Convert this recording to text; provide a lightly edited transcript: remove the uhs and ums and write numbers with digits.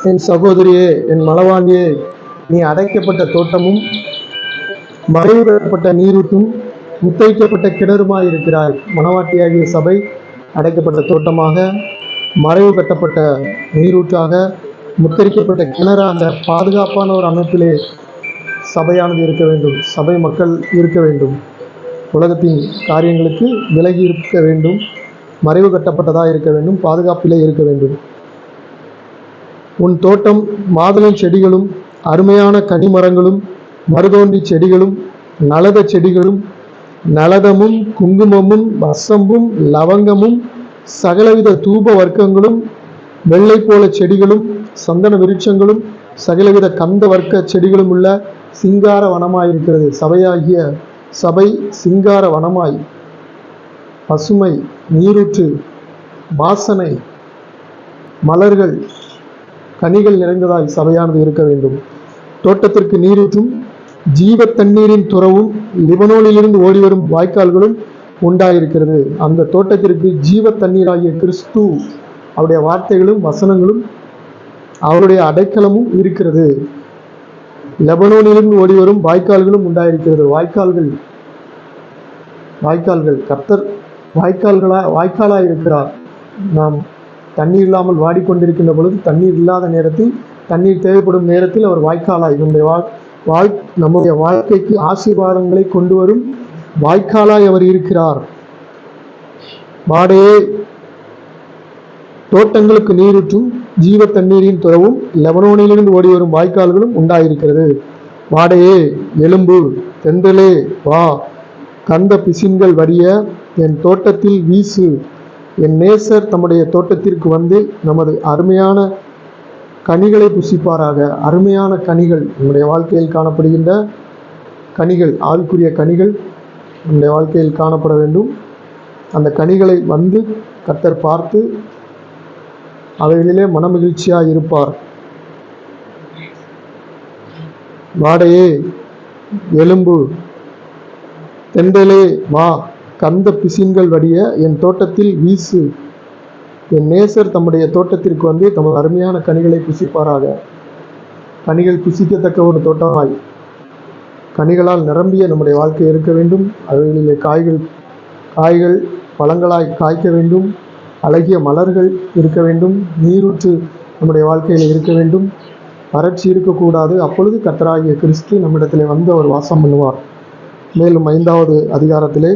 என் சகோதரியே, என் மலவாண்டியே, நீ அடைக்கப்பட்ட தோட்டமும் மறைவுறப்பட்ட நீரூட்டும் முத்தைக்கப்பட்ட கிணறுமாயிருக்கிறாய். மணவாட்டியாகிய சபை அடைக்கப்பட்ட தோட்டமாக, மறைவு கட்டப்பட்ட நீரூற்றாக, முத்தரிக்கப்பட்ட கிணறாக, பாதுகாப்பான ஒரு அமைப்பிலே சபையானது இருக்க வேண்டும். சபை மக்கள் இருக்க வேண்டும். உலகத்தின் காரியங்களுக்கு விலகி இருக்க வேண்டும். மறைவு கட்டப்பட்டதாக இருக்க வேண்டும். பாதுகாப்பிலே இருக்க வேண்டும். உன் தோட்டம் மாதுளம் செடிகளும் அருமையான கனிமரங்களும் மருதோண்டி செடிகளும் நலத செடிகளும் நலதமும் குங்குமமும் வசம்பும் லவங்கமும் சகலவித தூப வர்க்கங்களும் வெள்ளை போல செடிகளும் சந்தன விருட்சங்களும் சகலவித கந்த வர்க்க செடிகளும் உள்ள சிங்கார வனமாயிருக்கிறது. சபையாகிய சபை சிங்கார வனமாய் பசுமை நீரூற்று வாசனை மலர்கள் கனிகள் நிறைந்ததாய் சபையானது இருக்க வேண்டும். தோட்டத்திற்கு நீரூற்றும் ஜீவ தண்ணீரின் துறவும் லிபனோனிலிருந்து ஓடிவரும் வாய்க்கால்களும் உண்டாயிருக்கிறது. அந்த தோட்டத்திற்கு ஜீவ தண்ணீராகிய கிறிஸ்து அவருடைய வார்த்தைகளும் வசனங்களும் அவருடைய அடைக்கலமும் இருக்கிறது. லெபனோனிலிருந்து ஓடிவரும் வாய்க்கால்களும் உண்டாயிருக்கிறது. வாய்க்கால்கள் கர்த்தர் வாய்க்காலாய் இருக்கிறார். நாம் தண்ணீர் இல்லாமல் வாடிக்கொண்டிருக்கின்ற பொழுது, தண்ணீர் இல்லாத நேரத்தில், தண்ணீர் தேவைப்படும் நேரத்தில் அவர் வாய்க்காலாய் நம்முடைய வாழ்க்கைக்கு ஆசீர்வாதங்களை கொண்டு வரும் வாய்க்காலாய் அவர் இருக்கிறார். வாடையே, தோட்டங்களுக்கு நீரூற்றும் ஜீவ தண்ணீரின் துறவும் லெபனோனிலிருந்து ஓடி வரும் வாய்க்கால்களும் உண்டாயிருக்கிறது. வாடையே எலும்பு, தென்றலே வா, கந்த பிசின்கள் வடிய என் தோட்டத்தில் வீசு. என் நேசர் தம்முடைய தோட்டத்திற்கு வந்து நமது அருமையான கனிகளை புசிப்பாராக. அருமையான கனிகள், நம்முடைய வாழ்க்கையில் காணப்படுகின்ற கனிகள், ஆவிக்குரிய கனிகள் நம்முடைய வாழ்க்கையில் காணப்பட வேண்டும். அந்த கனிகளை வந்து கர்த்தர் பார்த்து அவைகளிலே மனமகிழ்ச்சியாக இருப்பார். வாடையே எலும்பு, தென்றலே வா, கந்த பிசின்கள் வடிய என் தோட்டத்தில் வீசு. என் நேசர் தம்முடைய தோட்டத்திற்கு வந்து தமது அருமையான கனிகளை புசிப்பாராக. கனிகள் புசிக்கத்தக்க ஒரு தோட்டமாய் கனிகளால் நிரம்பிய நம்முடைய வாழ்க்கை இருக்க வேண்டும். அவைகளிலே காய்கள் பழங்களாய் காய்க்க வேண்டும். அழகிய மலர்கள் இருக்க வேண்டும். நீரூற்று நம்முடைய வாழ்க்கையில் இருக்க வேண்டும். வறட்சி இருக்கக்கூடாது. அப்பொழுது கர்த்தராகிய கிறிஸ்து நம்மிடத்திலே வந்து அவர் வாசம் பண்ணுவார். மேலும் 5வது அதிகாரத்திலே